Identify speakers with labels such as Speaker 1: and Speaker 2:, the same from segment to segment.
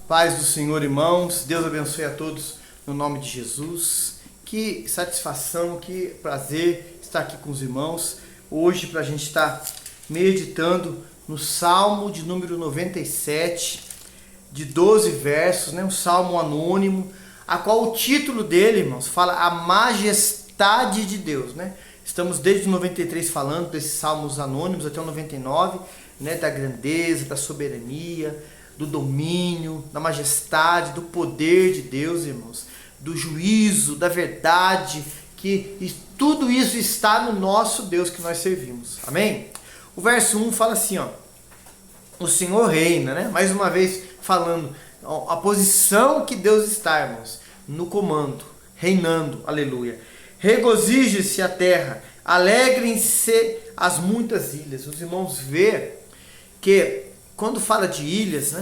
Speaker 1: Paz do Senhor, irmãos. Deus abençoe a todos no nome de Jesus. Que satisfação, que prazer estar aqui com os irmãos hoje para a gente estar meditando no Salmo de número 97, de 12 versos, um salmo anônimo, a qual o título dele, irmãos, fala a majestade de Deus, Estamos desde o 93 falando desses salmos anônimos até o 99, da grandeza, da soberania, do domínio, da majestade, do poder de Deus, irmãos, do juízo, da verdade, que tudo isso está no nosso Deus que nós servimos. Amém? O verso 1 fala assim, o Senhor reina, Mais uma vez falando a posição que Deus está, irmãos, no comando, reinando, aleluia. Regozije-se a terra, alegrem-se as muitas ilhas. Os irmãos vê que quando fala de ilhas,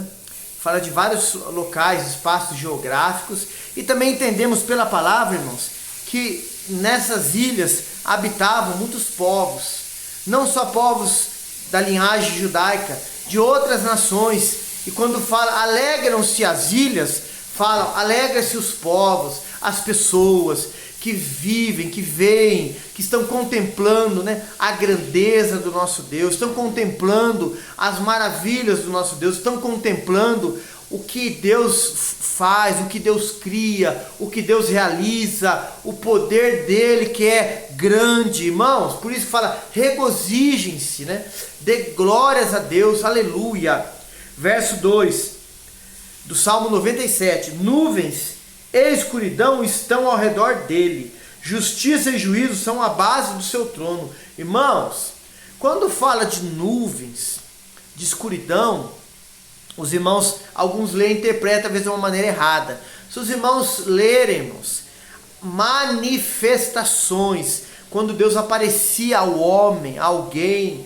Speaker 1: fala de vários locais, espaços geográficos, e também entendemos pela palavra, irmãos, que nessas ilhas habitavam muitos povos, não só povos da linhagem judaica, de outras nações. E quando fala alegram-se as ilhas, falam alegram-se os povos, as pessoas que vivem, que veem, que estão contemplando a grandeza do nosso Deus, estão contemplando as maravilhas do nosso Deus, estão contemplando o que Deus faz, o que Deus cria, o que Deus realiza, o poder dele que é grande, irmãos. Por isso fala, regozijem-se, dê glórias a Deus, aleluia. Verso 2 do Salmo 97, nuvens e escuridão estão ao redor dele, justiça e juízo são a base do seu trono. Irmãos, quando fala de nuvens, de escuridão, os irmãos, alguns leem e interpretam às vezes de uma maneira errada. Se os irmãos lerem, irmãos, manifestações, quando Deus aparecia ao homem, a alguém,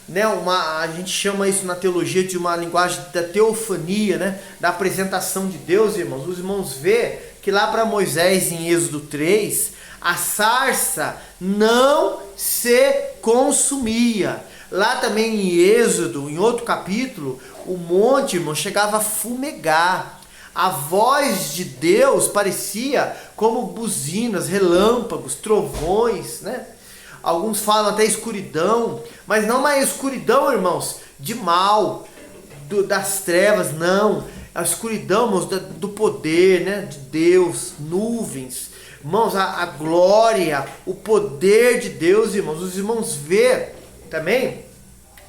Speaker 1: a gente chama isso na teologia de uma linguagem da teofania, da apresentação de Deus, irmãos. Os irmãos vê que lá para Moisés, em Êxodo 3, a sarça não se consumia. Lá também em Êxodo, em outro capítulo, o monte, irmão, chegava a fumegar. A voz de Deus parecia como buzinas, relâmpagos, trovões, Alguns falam até escuridão, mas não uma escuridão, irmãos, de mal, das trevas, não. A escuridão, irmãos, do poder, de Deus, nuvens. Irmãos, a glória, o poder de Deus, irmãos. Os irmãos vê também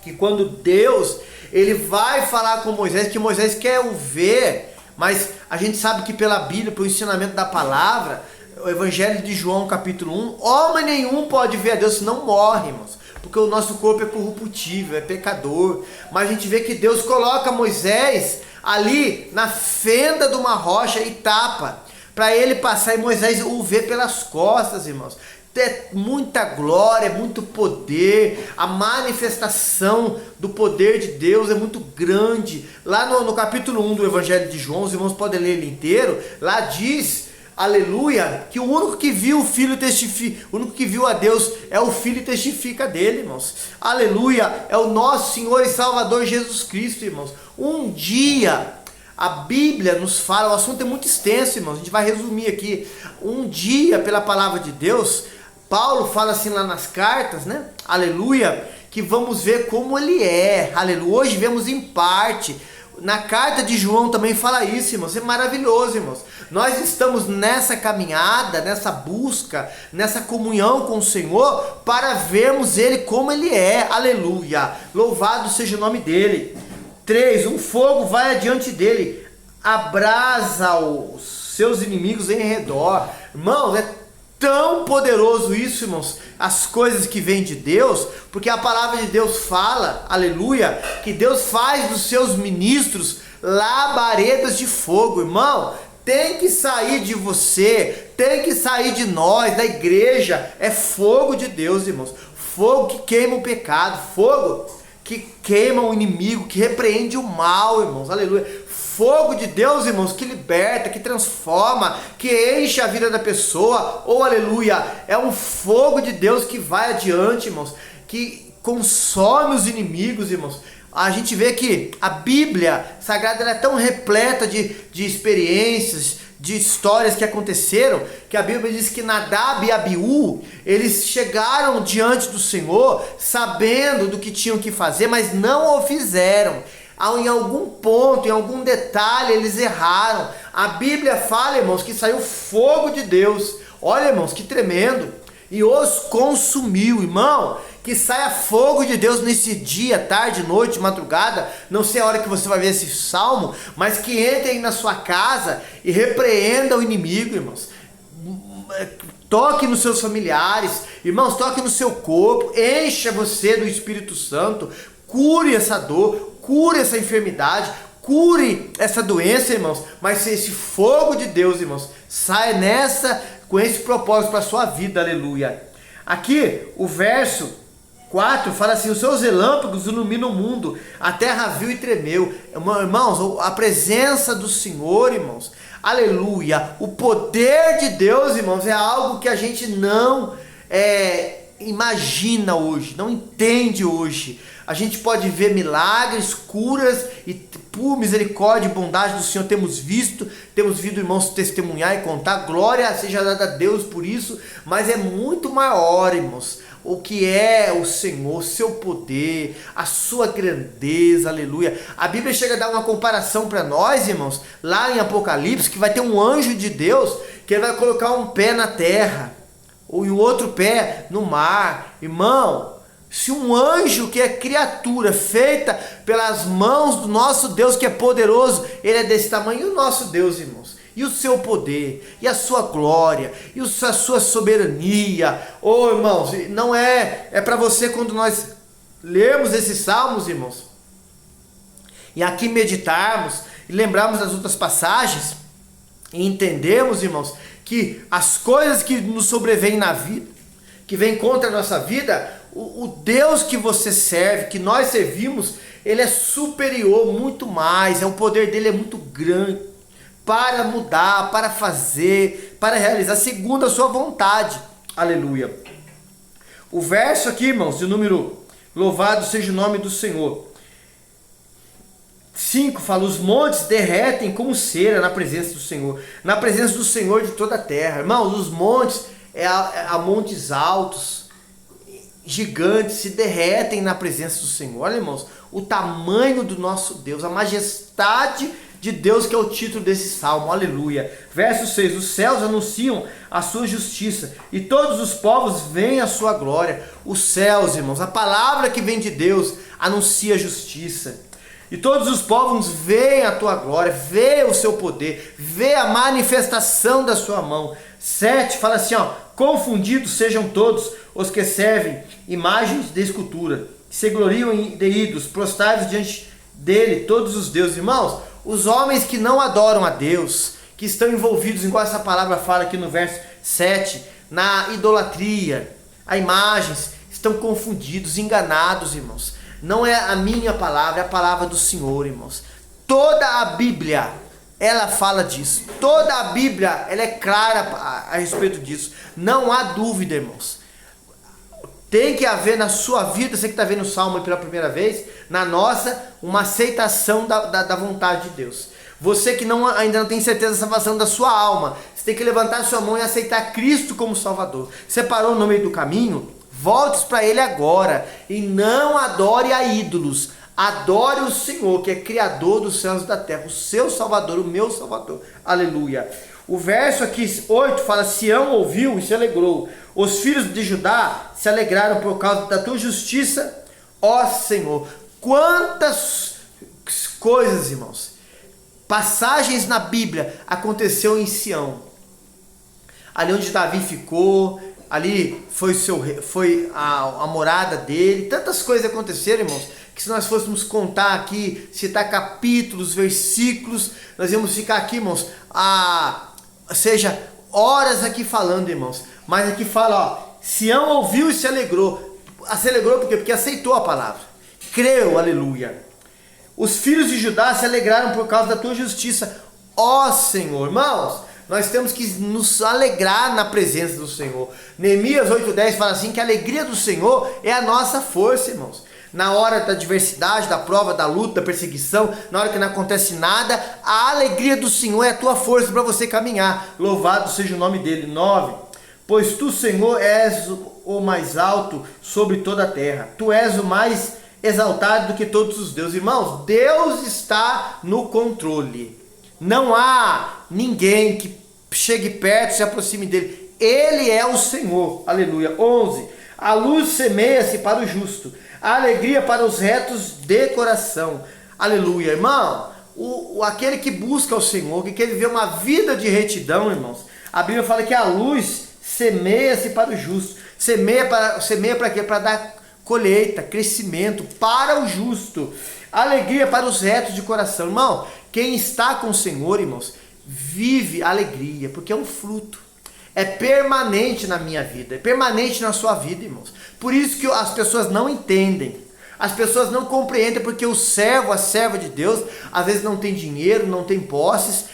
Speaker 1: que quando Deus, ele vai falar com Moisés, que Moisés quer o ver, mas a gente sabe que pela Bíblia, pelo ensinamento da palavra, o Evangelho de João, capítulo 1, homem nenhum pode ver a Deus, senão morre, irmãos. Porque o nosso corpo é corruptível, é pecador. Mas a gente vê que Deus coloca Moisés ali na fenda de uma rocha e tapa, para ele passar, e Moisés o vê pelas costas, irmãos. É muita glória, muito poder, a manifestação do poder de Deus é muito grande. Lá no capítulo 1 do Evangelho de João, os irmãos podem ler ele inteiro, lá diz, aleluia, que o único que viu o Filho testifica, o único que viu a Deus é o Filho e testifica dele, irmãos. Aleluia, é o nosso Senhor e Salvador Jesus Cristo, irmãos. Um dia, a Bíblia nos fala, o assunto é muito extenso, irmãos, a gente vai resumir aqui. Um dia, pela palavra de Deus, Paulo fala assim lá nas cartas, aleluia, que vamos ver como ele é, aleluia. Hoje vemos em parte. Na carta de João também fala isso, irmãos. É maravilhoso, irmãos. Nós estamos nessa caminhada, nessa busca, nessa comunhão com o Senhor, para vermos ele como ele é, aleluia. Louvado seja o nome dele. 3, um fogo vai adiante dele, abrasa os seus inimigos em redor. Irmãos, é tão poderoso isso, irmãos, as coisas que vêm de Deus, porque a palavra de Deus fala, aleluia, que Deus faz dos seus ministros labaredas de fogo, irmão. Tem que sair de você, tem que sair de nós, da igreja, é fogo de Deus, irmãos, fogo que queima o pecado, fogo que queima o inimigo, que repreende o mal, irmãos, aleluia. Fogo de Deus, irmãos, que liberta, que transforma, que enche a vida da pessoa, aleluia. É um fogo de Deus que vai adiante, irmãos, que consome os inimigos, irmãos. a gente vê que a Bíblia Sagrada ela é tão repleta de experiências, de histórias que aconteceram, que a Bíblia diz que Nadab e Abiú, eles chegaram diante do Senhor sabendo do que tinham que fazer, mas não o fizeram. Em algum ponto, em algum detalhe, eles erraram. A Bíblia fala, irmãos, que saiu fogo de Deus. Olha, irmãos, que tremendo. E os consumiu, irmão. Que saia fogo de Deus nesse dia, tarde, noite, madrugada. Não sei a hora que você vai ver esse salmo, mas que entre aí na sua casa e repreenda o inimigo, irmãos. Toque nos seus familiares, irmãos, toque no seu corpo, encha você do Espírito Santo, cure essa dor, cure essa enfermidade, cure essa doença, irmãos. Mas se esse fogo de Deus, irmãos, sai com esse propósito para a sua vida, aleluia. Aqui, o verso 4 fala assim: os seus relâmpagos iluminam o mundo, a terra viu e tremeu. Irmãos, a presença do Senhor, irmãos, aleluia, o poder de Deus, irmãos, é algo que a gente não imagina hoje, não entende hoje. A gente pode ver milagres, curas e por misericórdia e bondade do Senhor temos visto, irmãos, testemunhar e contar. Glória seja dada a Deus por isso, mas é muito maior, irmãos, o que é o Senhor, seu poder, a sua grandeza, aleluia. A Bíblia chega a dar uma comparação para nós, irmãos, lá em Apocalipse, que vai ter um anjo de Deus, que ele vai colocar um pé na terra, ou o outro pé no mar. Irmão, se um anjo que é criatura feita pelas mãos do nosso Deus que é poderoso, ele é desse tamanho, e o nosso Deus, irmãos, e o seu poder, e a sua glória, e a sua soberania, irmãos, não é para você quando nós lermos esses salmos, irmãos, e aqui meditarmos, e lembrarmos das outras passagens, e entendermos, irmãos, que as coisas que nos sobrevêm na vida, que vêm contra a nossa vida, o Deus que você serve, que nós servimos, ele é superior, muito mais, o poder dele é muito grande, para mudar, para fazer, para realizar, segundo a sua vontade, aleluia. O verso aqui, irmãos, de número, louvado seja o nome do Senhor, 5 fala: os montes derretem como cera na presença do Senhor de toda a terra. Irmãos, os montes, há montes altos, gigantes, se derretem na presença do Senhor. Olha, irmãos, o tamanho do nosso Deus, a majestade de Deus, que é o título desse salmo, aleluia. Verso 6, os céus anunciam a sua justiça, e todos os povos veem a sua glória. Os céus, irmãos, a palavra que vem de Deus, anuncia a justiça. E todos os povos veem a tua glória, vê o seu poder, vê a manifestação da sua mão. 7 fala assim, confundidos sejam todos os que servem imagens de escultura, que se gloriam de ídolos, prostrados diante dele todos os deuses. Irmãos, os homens que não adoram a Deus, que estão envolvidos, igual essa palavra fala aqui no verso 7, na idolatria, a imagens, estão confundidos, enganados, irmãos. Não é a minha palavra, é a palavra do Senhor, irmãos. Toda a Bíblia, ela fala disso. Toda a Bíblia, ela é clara a respeito disso. Não há dúvida, irmãos. Tem que haver na sua vida, você que está vendo o Salmo pela primeira vez, na nossa, uma aceitação da vontade de Deus. Você que ainda não tem certeza da salvação da sua alma, você tem que levantar a sua mão e aceitar Cristo como Salvador. Você parou no meio do caminho? Volte para Ele agora e não adore a ídolos. Adore o Senhor, que é Criador dos céus e da terra, o seu Salvador, o meu Salvador. Aleluia. O verso aqui, 8, fala: Sião ouviu e se alegrou. Os filhos de Judá se alegraram por causa da tua justiça, ó Senhor. Quantas coisas, irmãos, passagens na Bíblia aconteceu em Sião. Ali onde Davi ficou, ali foi a morada dele. Tantas coisas aconteceram, irmãos, que se nós fôssemos contar aqui, citar capítulos, versículos, nós íamos ficar aqui, irmãos, horas aqui falando, irmãos. Mas aqui fala, Sião ouviu e se alegrou. Se alegrou por quê? Porque aceitou a palavra, creu, aleluia. Os filhos de Judá se alegraram por causa da tua justiça, ó Senhor. Irmãos, nós temos que nos alegrar na presença do Senhor. Neemias 8:10 fala assim, que a alegria do Senhor é a nossa força, irmãos. na hora da adversidade, da prova, da luta, da perseguição, na hora que não acontece nada, a alegria do Senhor é a tua força para você caminhar. Louvado seja o nome dele. 9. Pois tu, Senhor, és o mais alto sobre toda a terra. Tu és o mais exaltado do que todos os deuses. Irmãos, Deus está no controle. Não há ninguém que chegue perto, se aproxime dele. Ele é o Senhor. Aleluia. 11. A luz semeia-se para o justo, a alegria para os retos de coração. Aleluia. Irmão, aquele que busca o Senhor, que quer viver uma vida de retidão, irmãos, a Bíblia fala que a luz semeia-se para o justo. Semeia para quê? Para dar colheita, crescimento para o justo. Alegria para os retos de coração. Irmão, quem está com o Senhor, irmãos, vive alegria, porque é um fruto. É permanente na minha vida, é permanente na sua vida, irmãos. Por isso que as pessoas não entendem. As pessoas não compreendem, porque o servo, a serva de Deus, às vezes não tem dinheiro, não tem posses,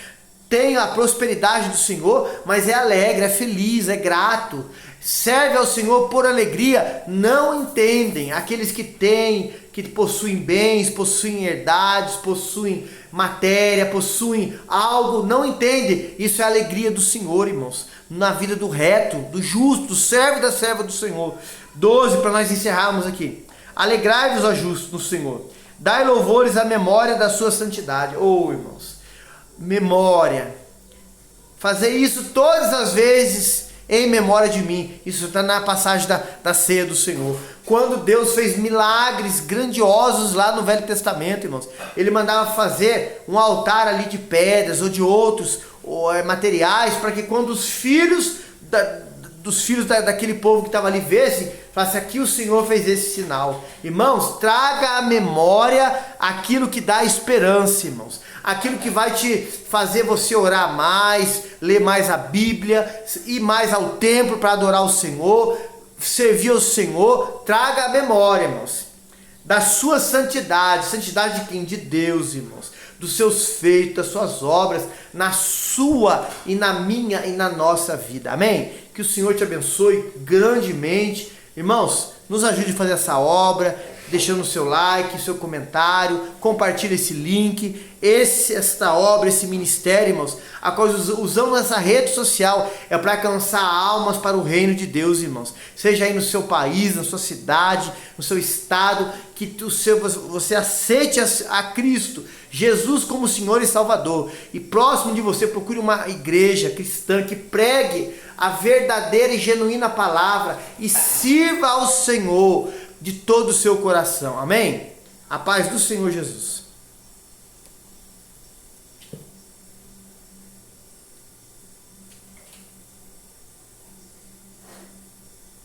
Speaker 1: tem a prosperidade do Senhor, mas é alegre, é feliz, é grato, serve ao Senhor por alegria. Não entendem. Aqueles que têm, que possuem bens, possuem herdades, possuem matéria, possuem algo, não entendem. Isso é a alegria do Senhor, irmãos, na vida do reto, do justo, do servo e da serva do Senhor. 12, para nós encerrarmos aqui. Alegrai-vos, ó justos, no Senhor, dai louvores à memória da sua santidade. Oh, irmãos, memória, fazer isso todas as vezes em memória de mim. Isso está na passagem da ceia do Senhor. Quando Deus fez milagres grandiosos lá no Velho Testamento, irmãos, ele mandava fazer um altar ali de pedras ou de outros materiais, para que quando os filhos daquele povo que estava ali vissem, falasse: aqui o Senhor fez esse sinal. Irmãos, traga à memória aquilo que dá esperança, irmãos. Aquilo que vai te fazer você orar mais, ler mais a Bíblia, ir mais ao templo para adorar o Senhor, servir ao Senhor. Traga à memória, irmãos, da sua santidade. Santidade de quem? De Deus, irmãos. Dos seus feitos, das suas obras, na sua e na minha e na nossa vida. Amém? Que o Senhor te abençoe grandemente. Irmãos, nos ajude a fazer essa obra, deixando o seu like, seu comentário, compartilhe esse link, esta obra, esse ministério, irmãos, a qual usamos essa rede social é para alcançar almas para o reino de Deus, irmãos. Seja aí no seu país, na sua cidade, no seu estado, que você aceite a Cristo, Jesus, como Senhor e Salvador. E próximo de você, procure uma igreja cristã que pregue a verdadeira e genuína palavra e sirva ao Senhor de todo o seu coração. Amém? A paz do Senhor Jesus.